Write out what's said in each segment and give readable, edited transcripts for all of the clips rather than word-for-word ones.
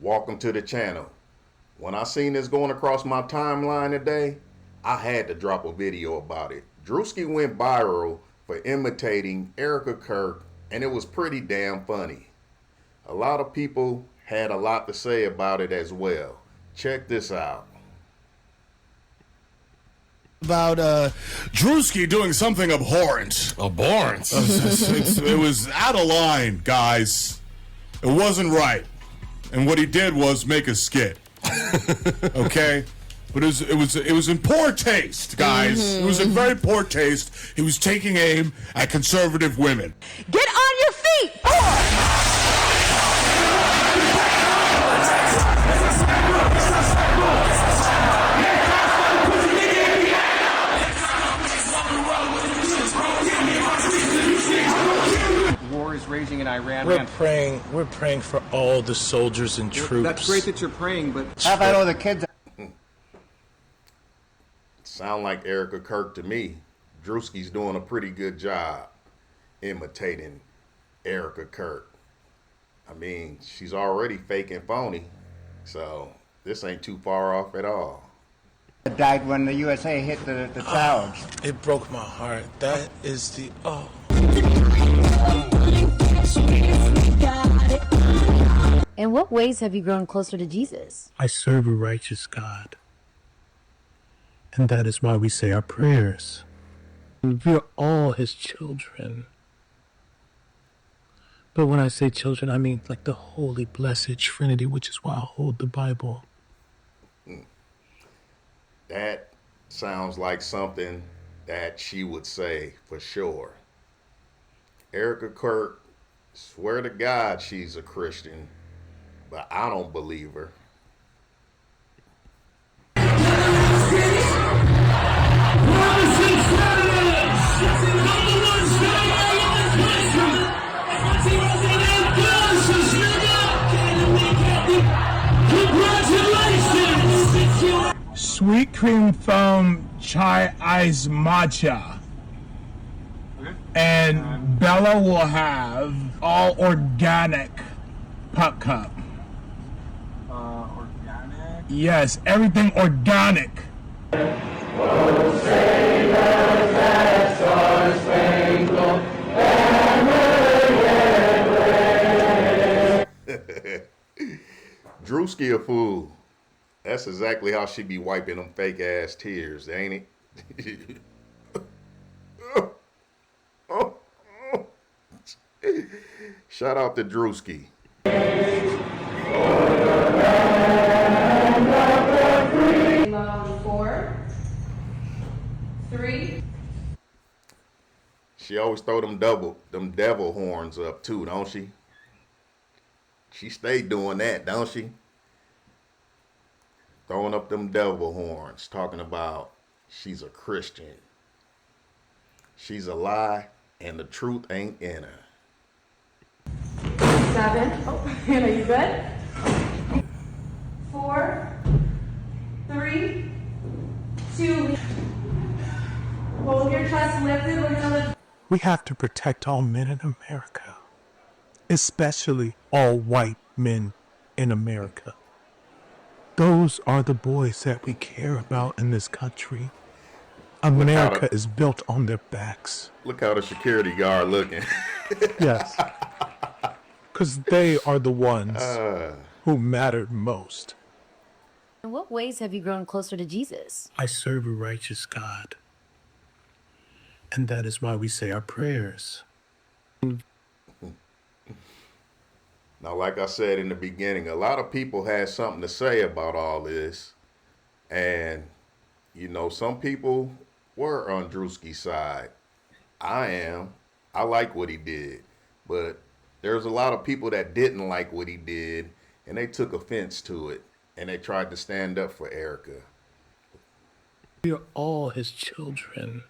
Welcome to the channel. When I seen this going across my timeline today, I had to drop a video about it. Druski went viral for imitating Erika Kirk, and it was pretty damn funny. A lot of people had a lot to say about it as well. Check this out. About Druski doing something abhorrent. Abhorrent? It was out of line, guys. It wasn't right. And what he did was make a skit. Okay? But it was in poor taste, guys. It was in very poor taste. He was taking aim at conservative women. Get on your feet! War is raging in Iran. We're praying for all the soldiers and troops. That's great that you're praying, but how about all the kids? Sound like Erika Kirk to me. Druski's doing a pretty good job imitating Erika Kirk. I mean, she's already fake and phony, so this ain't too far off at all. Died when the USA hit the towers. It broke my heart. That is the In what ways have you grown closer to Jesus? I serve a righteous God. And that is why we say our prayers. We are all his children. But when I say children, I mean like the holy, blessed Trinity, which is why I hold the Bible. That sounds like something that she would say for sure. Erika Kirk, swear to God she's a Christian, but I don't believe her. Sweet cream foam chai ice matcha. And Bella will have all organic puck cup. organic. Yes, everything organic. Druski a fool. That's exactly how she be wiping them fake ass tears, ain't it? Shout out to Druski. 4, 3. She always throw them devil horns up too, don't she? She stay doing that, don't she? Throwing up them devil horns, talking about she's a Christian. She's a lie, and the truth ain't in her. 7. Oh, Hannah, you good? 4, 3, 2. Hold your chest lifted. We're gonna lift. We have to protect all men in America, especially all white men in America. Those are the boys that we care about in this country. America is built on their backs. Look how the security guard looking. Yes. Because they are the ones who mattered most. In what ways have you grown closer to Jesus? I serve a righteous God. And that is why we say our prayers. Now, like I said in the beginning, a lot of people had something to say about all this. And, you know, some people were on Druski's side. I am. I like what he did. But there's a lot of people that didn't like what he did, and they took offense to it. And they tried to stand up for Erika. We are all his children.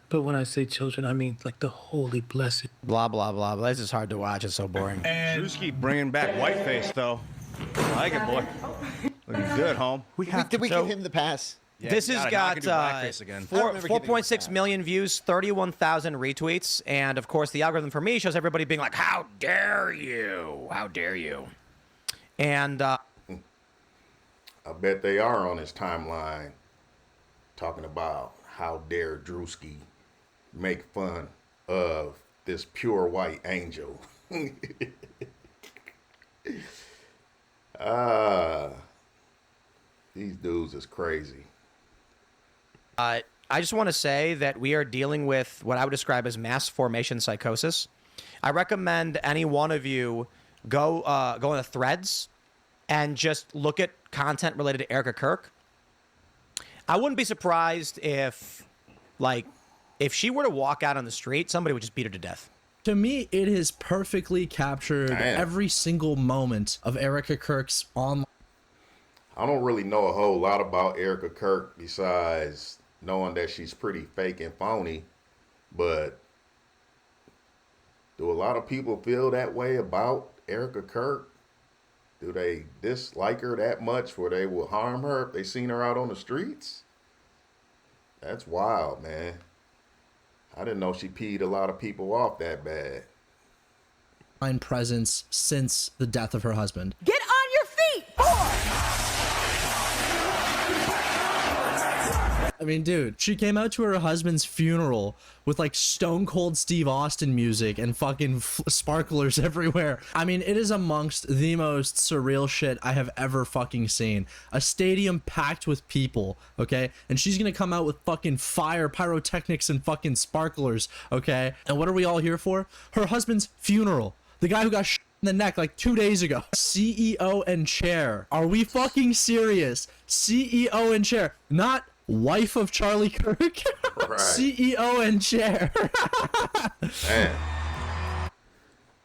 But when I say children, I mean like the holy, blessed. Blah, blah, blah, blah. This is hard to watch. It's so boring. And Druski bringing back whiteface, though. I like it, boy. Looking good, home. Did we give him the pass? This has God, I know I got can do blackface again. I remember keeping 4.6 million views, 31,000 retweets, and of course the algorithm for me shows everybody being like, "How dare you? How dare you?" And I bet they are on his timeline talking about how dare Druski make fun of this pure white angel. These dudes is crazy. I just want to say that we are dealing with what I would describe as mass formation psychosis. I recommend any one of you go into Threads and just look at content related to Erika Kirk. I wouldn't be surprised if she were to walk out on the street, somebody would just beat her to death. To me, it has perfectly captured every single moment of Erika Kirk's online. I don't really know a whole lot about Erika Kirk besides knowing that she's pretty fake and phony, but do a lot of people feel that way about Erika Kirk? Do they dislike her that much where they will harm her if they seen her out on the streets? That's wild, man. I didn't know she peed a lot of people off that bad. Presence since the death of her husband. Get on your feet, boy! I mean, dude, she came out to her husband's funeral with like Stone Cold Steve Austin music and fucking sparklers everywhere. I mean, it is amongst the most surreal shit I have ever fucking seen. A stadium packed with people, okay? And she's gonna come out with fucking fire, pyrotechnics, and fucking sparklers, okay? And what are we all here for? Her husband's funeral. The guy who got shot in the neck like 2 days ago. CEO and chair. Are we fucking serious? CEO and chair. Not wife of Charlie Kirk. Right. CEO and chair. Man. As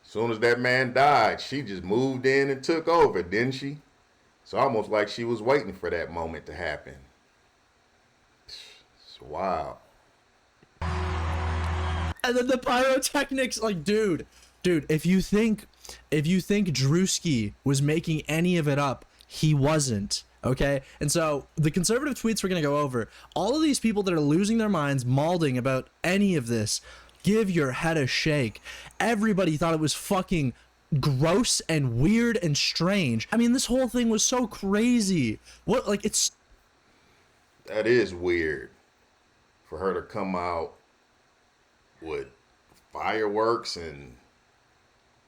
soon as that man died, she just moved in and took over, didn't she? It's almost like she was waiting for that moment to happen. It's wild. And then the pyrotechnics, like, dude, if you think Druski was making any of it up, he wasn't. Okay, and so the conservative tweets we're gonna go over, all of these people that are losing their minds, malding about any of this, give your head a shake. Everybody thought it was fucking gross and weird and strange. I mean, this whole thing was so crazy. What, like, it's... That is weird for her to come out with fireworks and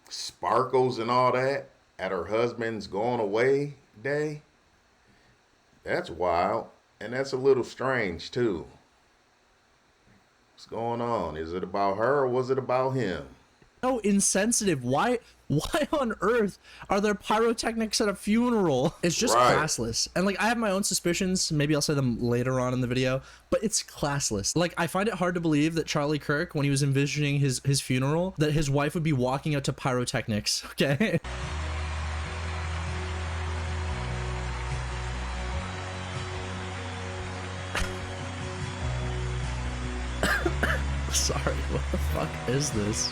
sparkles and all that at her husband's going away day. That's wild, and that's a little strange too. What's going on? Is it about her or was it about him? So insensitive. Why on earth are there pyrotechnics at a funeral? It's just classless. And like, I have my own suspicions. Maybe I'll say them later on in the video, but it's classless. Like, I find it hard to believe that Charlie Kirk, when he was envisioning his funeral, that his wife would be walking out to pyrotechnics. Okay. Sorry, what the fuck is this?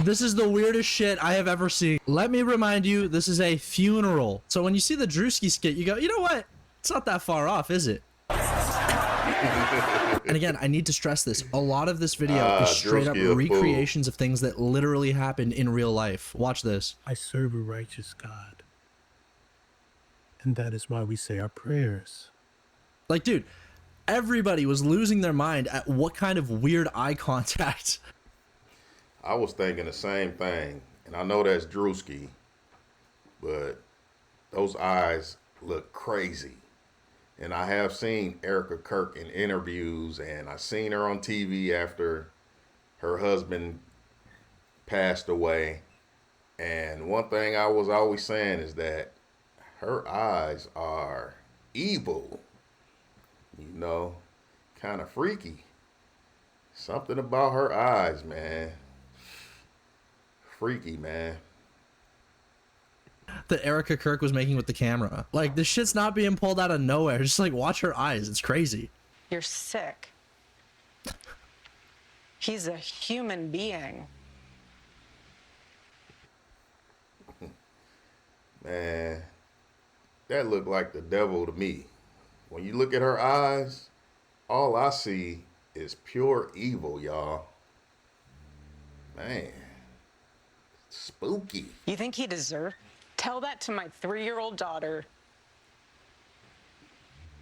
This is the weirdest shit I have ever seen. Let me remind you, this is a funeral. So when you see the Druski skit, you go, you know what? It's not that far off, is it? And again, I need to stress this. A lot of this video is straight up recreations of things that literally happened in real life. Watch this. I serve a righteous God. And that is why we say our prayers. Like, dude, everybody was losing their mind at what kind of weird eye contact. I was thinking the same thing, and I know that's Druski, but those eyes look crazy. And I have seen Erika Kirk in interviews, and I seen her on TV after her husband passed away. And one thing I was always saying is that her eyes are evil, you know, kind of freaky. Something about her eyes, man. Freaky, man. That Erika Kirk was making with the camera. Like, this shit's not being pulled out of nowhere. Just like, watch her eyes. It's crazy. You're sick. He's a human being. Man, that looked like the devil to me. When you look at her eyes, all I see is pure evil, y'all. Man, spooky. You think he deserved? Tell that to my 3-year-old daughter.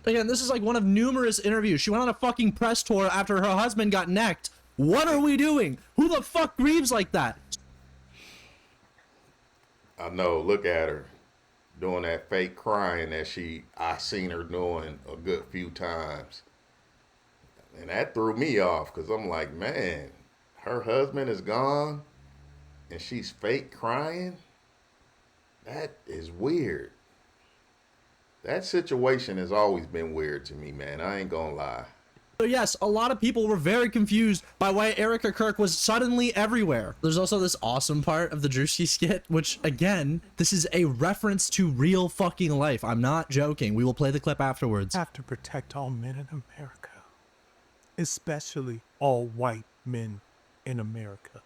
Again, this is like one of numerous interviews. She went on a fucking press tour after her husband got necked. What are we doing? Who the fuck grieves like that? I know, look at her doing that fake crying that I seen her doing a good few times. And that threw me off because I'm like, man, her husband is gone and she's fake crying? That is weird. That situation has always been weird to me, man. I ain't gonna lie. So yes, a lot of people were very confused by why Erika Kirk was suddenly everywhere. There's also this awesome part of the Druski skit, which again, this is a reference to real fucking life. I'm not joking. We will play the clip afterwards. Have to protect all men in America, especially all white men in America.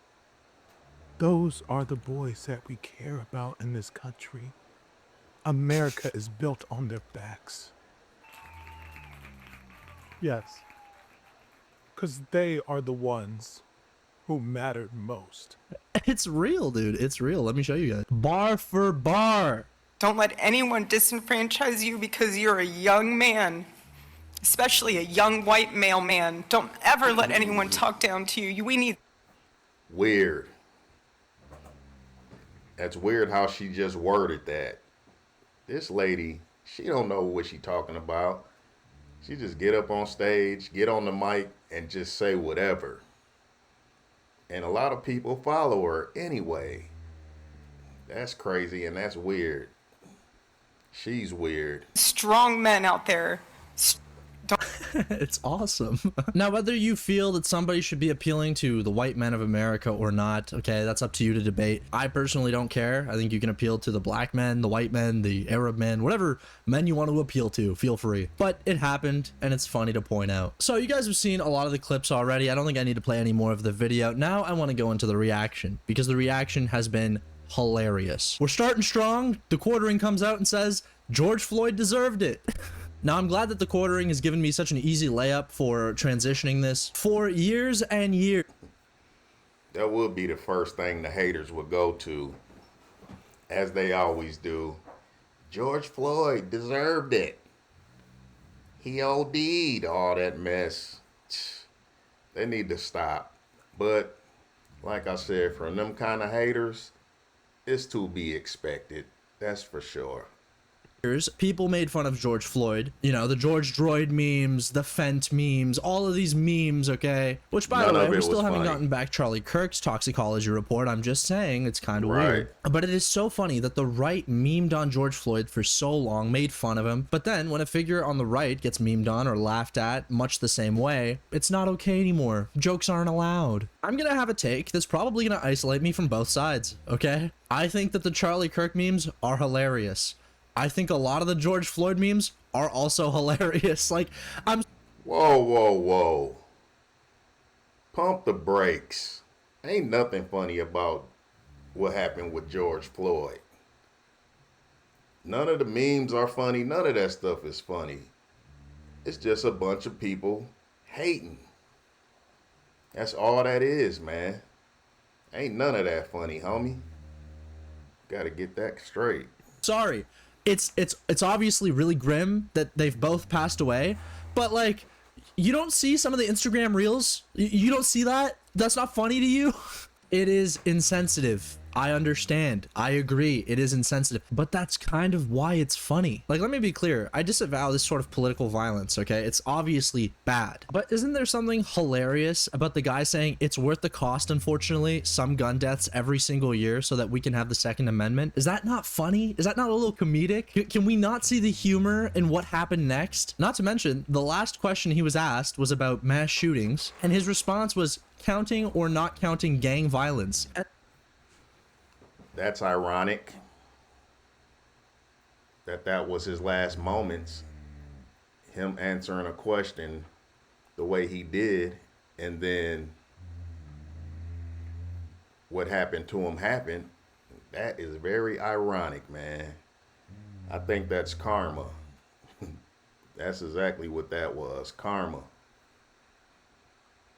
Those are the boys that we care about in this country. America is built on their backs. Yes. Because they are the ones who mattered most. It's real, dude. It's real. Let me show you guys. Bar for bar. Don't let anyone disenfranchise you because you're a young man, especially a young white male man. Don't ever let anyone talk down to you. We need... Weird. That's weird how she just worded that. This lady, she don't know what she talking about. She just get up on stage, get on the mic, and just say whatever. And a lot of people follow her anyway. That's crazy and that's weird. She's weird. Strong men out there. It's awesome. Now, whether you feel that somebody should be appealing to the white men of America or not, okay, that's up to you to debate. I personally don't care. I think you can appeal to the black men, the white men, the Arab men, whatever men you want to appeal to, feel free. But it happened, and it's funny to point out. So you guys have seen a lot of the clips already. I don't think I need to play any more of the video. Now I want to go into the reaction, because the reaction has been hilarious. We're starting strong. The quartering comes out and says, George Floyd deserved it. Now, I'm glad that the quartering has given me such an easy layup for transitioning this for years and years. That would be the first thing the haters would go to, as they always do. George Floyd deserved it. He OD'd, all that mess. They need to stop. But, like I said, from them kind of haters, it's to be expected. That's for sure. People made fun of George Floyd, you know, the George Droid memes, the Fent memes, all of these memes, okay? Which, by the way, we still haven't gotten back Charlie Kirk's toxicology report. I'm just saying, it's kind of weird. But it is so funny that the right memed on George Floyd for so long, made fun of him, but then when a figure on the right gets memed on or laughed at much the same way, it's not okay anymore. Jokes aren't allowed. I'm gonna have a take that's probably gonna isolate me from both sides, okay? I think that the Charlie Kirk memes are hilarious. I think a lot of the George Floyd memes are also hilarious. Like, Whoa, whoa, whoa. Pump the brakes. Ain't nothing funny about what happened with George Floyd. None of the memes are funny. None of that stuff is funny. It's just a bunch of people hating. That's all that is, man. Ain't none of that funny, homie. Gotta get that straight. Sorry. It's obviously really grim that they've both passed away, but like, you don't see some of the Instagram reels? You don't see that? That's not funny to you? It is insensitive. I understand. I agree. It is insensitive, but that's kind of why it's funny. Like, let me be clear. I disavow this sort of political violence, okay? It's obviously bad, but isn't there something hilarious about the guy saying it's worth the cost, unfortunately, some gun deaths every single year so that we can have the Second Amendment? Is that not funny? Is that not a little comedic? Can we not see the humor in what happened next? Not to mention, the last question he was asked was about mass shootings, and his response was counting or not counting gang violence. That's ironic that was his last moments, him answering a question the way he did, and then what happened to him happened. That is very ironic, man. I think that's karma. That's exactly what that was. Karma.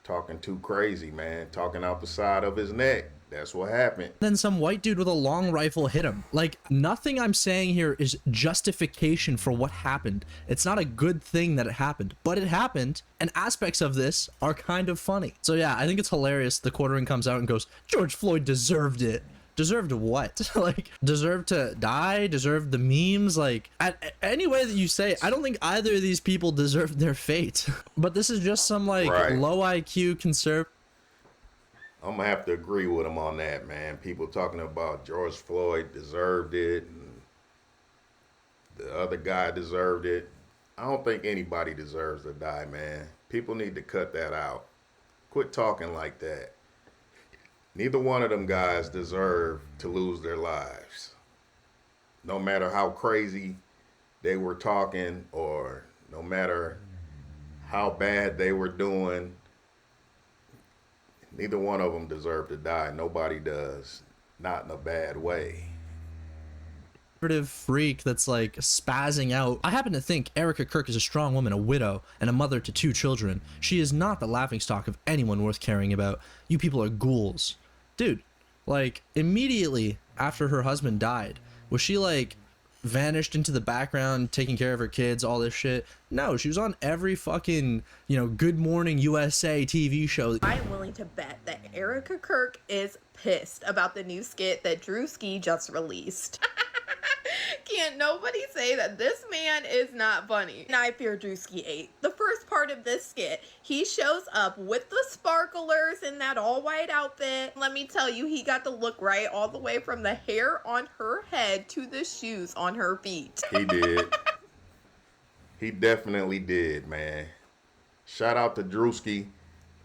Talking too crazy, man. Talking out the side of his neck. That's what happened. Then some white dude with a long rifle hit him. Like, nothing I'm saying here is justification for what happened. It's not a good thing that it happened, but it happened, and aspects of this are kind of funny. So yeah, I think it's hilarious. The quartering comes out and goes, George Floyd deserved it. Deserved what? Like, deserved to die? Deserved the memes? Like, any way that you say it, I don't think either of these people deserved their fate. But this is just some, like, low IQ conservative. I'm gonna have to agree with him on that, man. People talking about George Floyd deserved it, and the other guy deserved it. I don't think anybody deserves to die, man. People need to cut that out. Quit talking like that. Neither one of them guys deserve to lose their lives. No matter how crazy they were talking, or no matter how bad they were doing, neither one of them deserve to die. Nobody does. Not in a bad way. Freak that's like spazzing out. I happen to think Erika Kirk is a strong woman, a widow, and a mother to 2 children. She is not the laughingstock of anyone worth caring about. You people are ghouls. Dude, like, immediately after her husband died, was she like vanished into the background taking care of her kids, all this shit? No, she was on every fucking, you know, Good Morning USA TV show. I'm willing to bet that Erika Kirk is pissed about the new skit that Druski just released. Can't nobody say that this man is not funny. And I fear Druski 8. The first part of this skit, he shows up with the sparklers in that all-white outfit. Let me tell you, he got the look right all the way from the hair on her head to the shoes on her feet. He did. He definitely did, man. Shout out to Druski,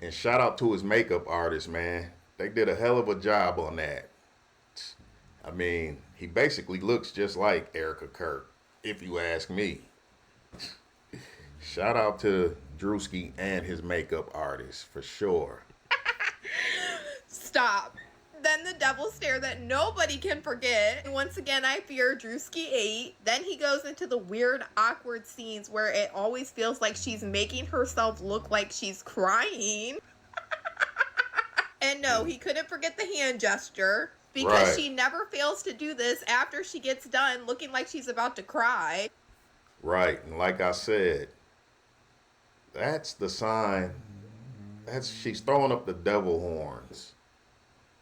and shout out to his makeup artist, man. They did a hell of a job on that. I mean, he basically looks just like Erika Kirk, if you ask me. Shout out to Druski and his makeup artist, for sure. Stop. Then the devil stare that nobody can forget. And once again, I fear Druski 8. Then he goes into the weird, awkward scenes where it always feels like she's making herself look like she's crying. And no, he couldn't forget the hand gesture. Because she never fails to do this after she gets done looking like she's about to cry. Right, and like I said, that's the sign. She's throwing up the devil horns.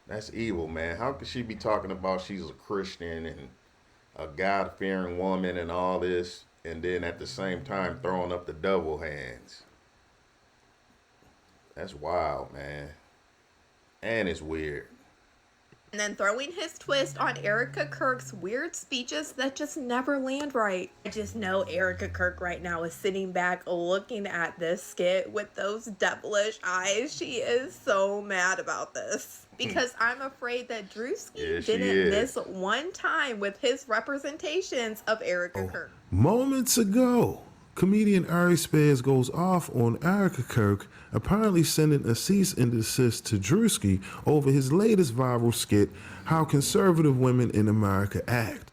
That's evil, man. How could she be talking about she's a Christian and a God-fearing woman and all this, and then at the same time throwing up the devil hands? That's wild, man. And it's weird. And then throwing his twist on Erika Kirk's weird speeches that just never land right. I just know Erika Kirk right now is sitting back looking at this skit with those devilish eyes. She is so mad about this. Because I'm afraid that Druski didn't miss one time with his representations of Erika Kirk. Moments ago, comedian Ari Spears goes off on Erika Kirk, apparently sending a cease and desist to Druski over his latest viral skit, How Conservative Women in America Act.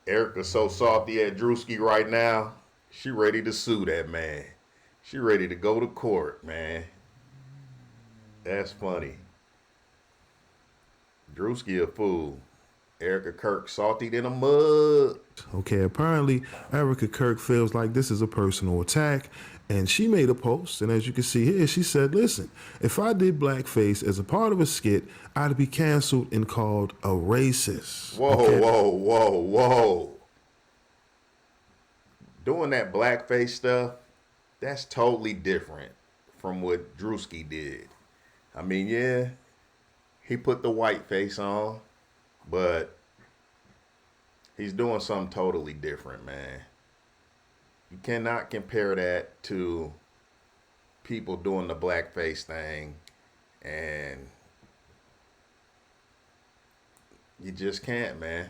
Erika's so salty at Druski right now, she ready to sue that man. She ready to go to court, man. That's funny. Druski a fool. Erika Kirk salty in a mug. Okay, apparently Erika Kirk feels like this is a personal attack, and she made a post, and as you can see here, she said, listen, if I did blackface as a part of a skit, I'd be canceled and called a racist. Whoa. Doing that blackface stuff, that's totally different from what Druski did. I mean, yeah, he put the white face on, but he's doing something totally different, man. You cannot compare that to people doing the blackface thing, and you just can't, man.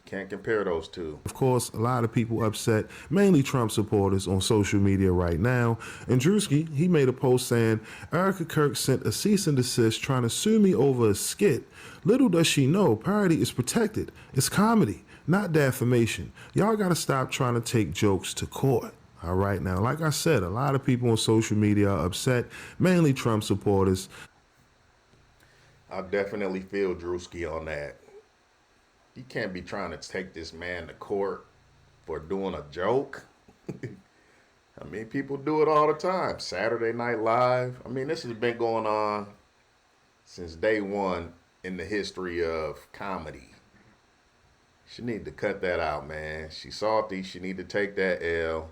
Can't compare those two. Of course, a lot of people upset, mainly Trump supporters on social media right now. And Druski, he made a post saying, Erika Kirk sent a cease and desist trying to sue me over a skit. Little does she know, parody is protected. It's comedy, not defamation. Y'all gotta stop trying to take jokes to court. All right, now, like I said, a lot of people on social media are upset, mainly Trump supporters. I definitely feel Druski on that. You can't be trying to take this man to court for doing a joke. I mean, people do it all the time. Saturday Night Live. I mean, this has been going on since day one in the history of comedy. She need to cut that out, man. She's salty. She need to take that L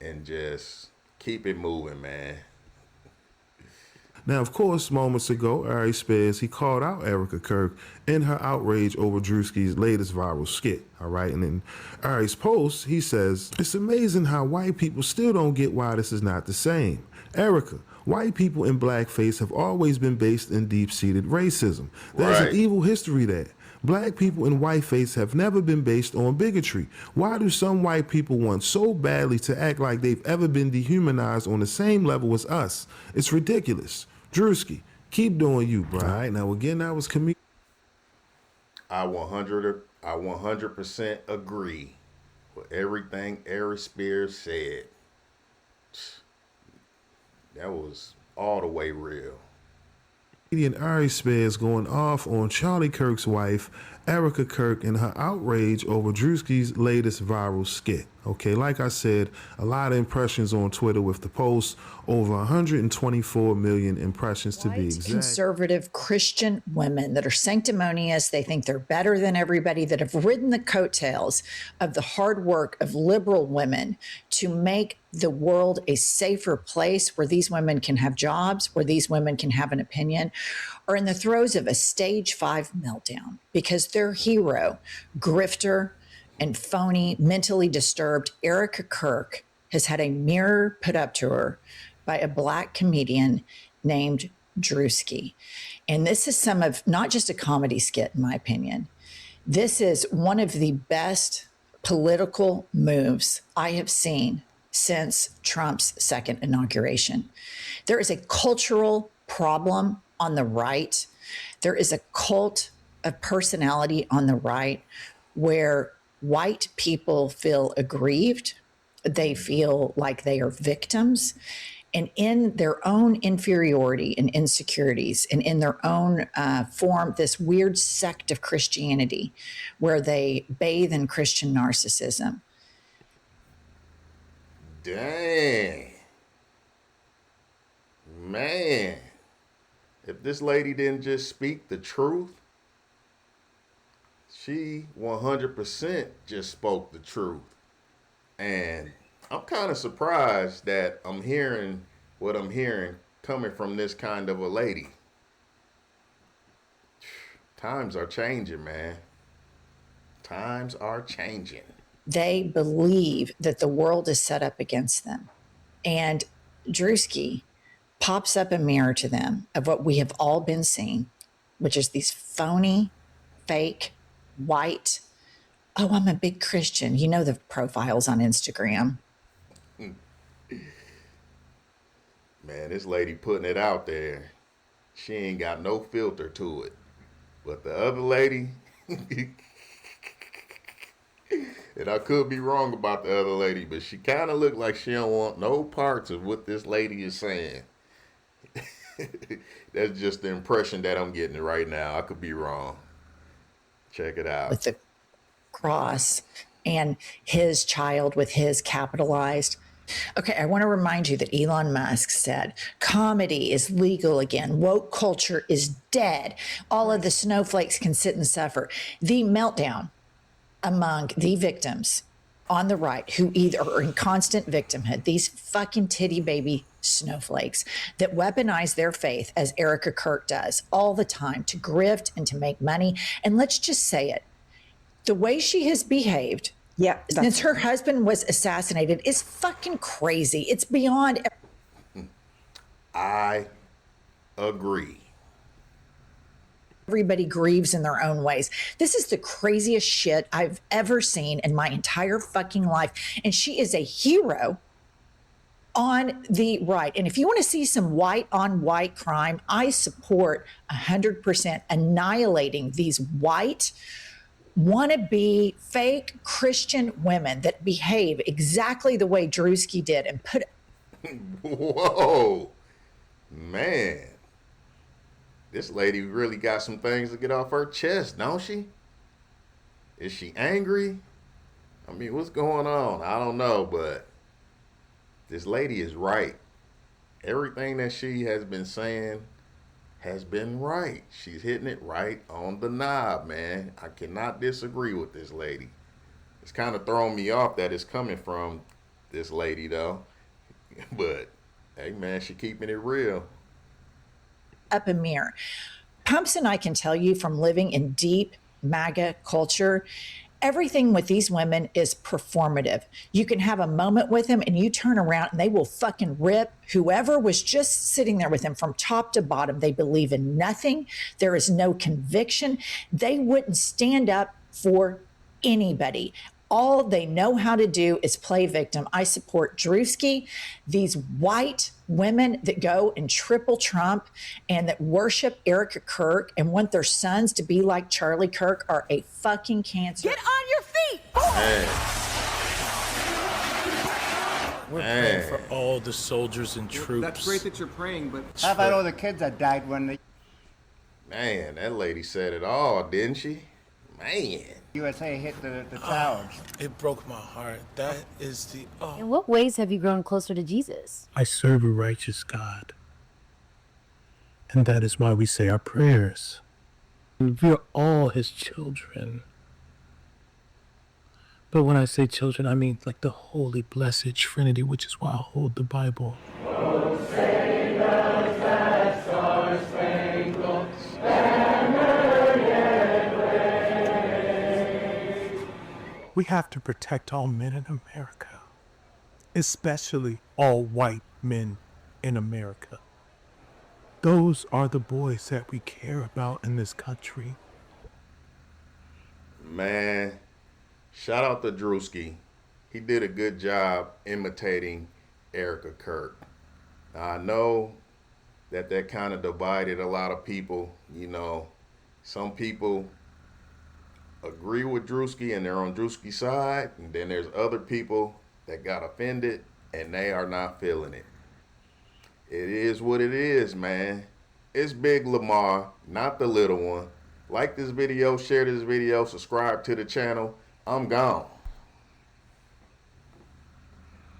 and just keep it moving, man. Now, of course, moments ago, Ari Spears, he called out Erika Kirk in her outrage over Druski's latest viral skit, all right? And in Ari's post, he says, it's amazing how white people still don't get why this is not the same. Erika, white people in blackface have always been based in deep-seated racism. There's an evil history there. Black people in whiteface have never been based on bigotry. Why do some white people want so badly to act like they've ever been dehumanized on the same level as us? It's ridiculous. Druski, keep doing you, bro. All right, now again, that was comedian. I 100% agree with everything Ari Spears said. That was all the way real. Comedian Ari Spears going off on Charlie Kirk's wife, Erika Kirk, and her outrage over Druski's latest viral skit. Okay, like I said, a lot of impressions on Twitter with the post, over 124 million impressions to be exact. Conservative Christian women that are sanctimonious, they think they're better than everybody, that have ridden the coattails of the hard work of liberal women to make the world a safer place where these women can have jobs, where these women can have an opinion, are in the throes of a stage 5 meltdown because their hero, grifter, and phony, mentally disturbed Erika Kirk has had a mirror put up to her by a black comedian named Druski. And this is some of, not just a comedy skit, in my opinion. This is one of the best political moves I have seen since Trump's second inauguration. There is a cultural problem on the right. There is a cult of personality on the right where white people feel aggrieved. They feel like they are victims. And in their own inferiority and insecurities, and in their own form, this weird sect of Christianity where they bathe in Christian narcissism. Dang. Man. If this lady didn't just speak the truth, she 100% just spoke the truth. And I'm kind of surprised that I'm hearing what I'm hearing coming from this kind of a lady. Times are changing, man. Times are changing. They believe that the world is set up against them. And Druski pops up a mirror to them of what we have all been seeing, which is these phony, fake, white, oh, I'm a big Christian. You know the profiles on Instagram. Man, this lady putting it out there. She ain't got no filter to it. But the other lady, and I could be wrong about the other lady, but she kind of looked like she don't want no parts of what this lady is saying. That's just the impression that I'm getting right now. I could be wrong. Check it out. With the cross and his child with his capitalized. Okay, I want to remind you that Elon Musk said comedy is legal again. Woke culture is dead. All of the snowflakes can sit and suffer. The meltdown among the victims on the right who either are in constant victimhood, these fucking titty baby snowflakes that weaponize their faith as Erika Kirk does all the time to grift and to make money. And let's just say it, the way she has behaved since her husband was assassinated is fucking crazy. It's beyond. I agree. Everybody grieves in their own ways. This is the craziest shit I've ever seen in my entire fucking life. And she is a hero on the right. And if you want to see some white on white crime, I support 100% annihilating these white wannabe fake Christian women that behave exactly the way Druski did and put. Whoa, man. This lady really got some things to get off her chest, don't she? Is she angry? I mean, what's going on? I don't know, but this lady is right. Everything that she has been saying has been right. She's hitting it right on the knob, man. I cannot disagree with this lady. It's kind of throwing me off that it's coming from this lady, though. But, hey, man, she keeping it real. Up a mirror. Pumps and I can tell you from living in deep MAGA culture, everything with these women is performative. You can have a moment with them and you turn around and they will fucking rip whoever was just sitting there with them from top to bottom. They believe in nothing. There is no conviction. They wouldn't stand up for anybody. All they know how to do is play victim. I support Druski. These white women that go and triple Trump and that worship Erika Kirk and want their sons to be like Charlie Kirk are a fucking cancer. Get on your feet! Man. We're praying for all the soldiers and troops. That's great that you're praying, but How about all the kids that died when the Man, that lady said it all, didn't she? Man. USA hit the towers? It broke my heart. That is the... In what ways have you grown closer to Jesus? I serve a righteous God. And that is why we say our prayers. We are all his children. But when I say children, I mean like the holy, blessed Trinity, which is why I hold the Bible. Oh, say does that star-spangled banner yet wave? We have to protect all men in America, especially all white men in America. Those are the boys that we care about in this country. Man, shout out to Druski. He did a good job imitating Erika Kirk. Now, I know that kind of divided a lot of people. You know, some people agree with Druski and they're on Druski's side, and then there's other people that got offended and they are not feeling it. It is what it is, man. It's Big Lamar, not the little one. Like this video, share this video, subscribe to the channel. I'm gone.